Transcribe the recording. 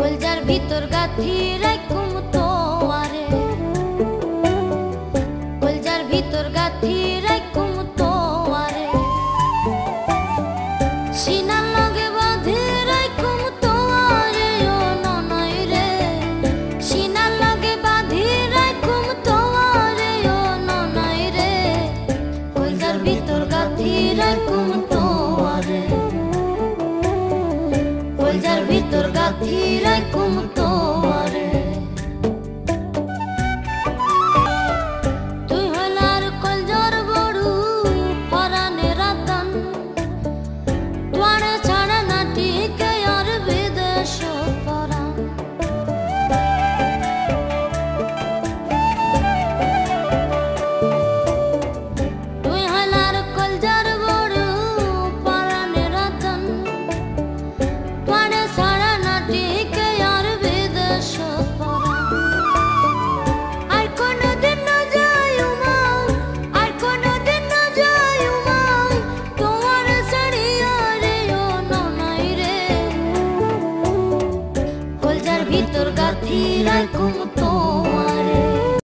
কলজার ভিতর গাথি রাখুম তোমারে, কলজার ভিতর গাথি রাখুম তোমারে, সিনার লগে বাঁধি রাখুম তোমারে ও ননই রে, সিনার লগে বাঁধি রাখুম তোমারে ও ননই রে, কলজার ভিতর গাথি রাখুম তোমারে, কলজার ভিতর গাথি রাখুম তোমারে। তুই হলার কলজার বড়ু পরাণে রাতন, তোয়ারে ছাড়া না টিকে আর বিদেশ পরাণ। তুই হলার কলজার বড়ু পরাণে রাতন, তোয়ারে ছাড়া না টিকে আর বিদেশ পরাণ। আর কোনদিন না যাইও মা, আর কোনদিন না যাইও মা, তোমার ছাড়িয়া রে ও ননই রে, কলজার ভিতর গাথি রাখুম তোমারে।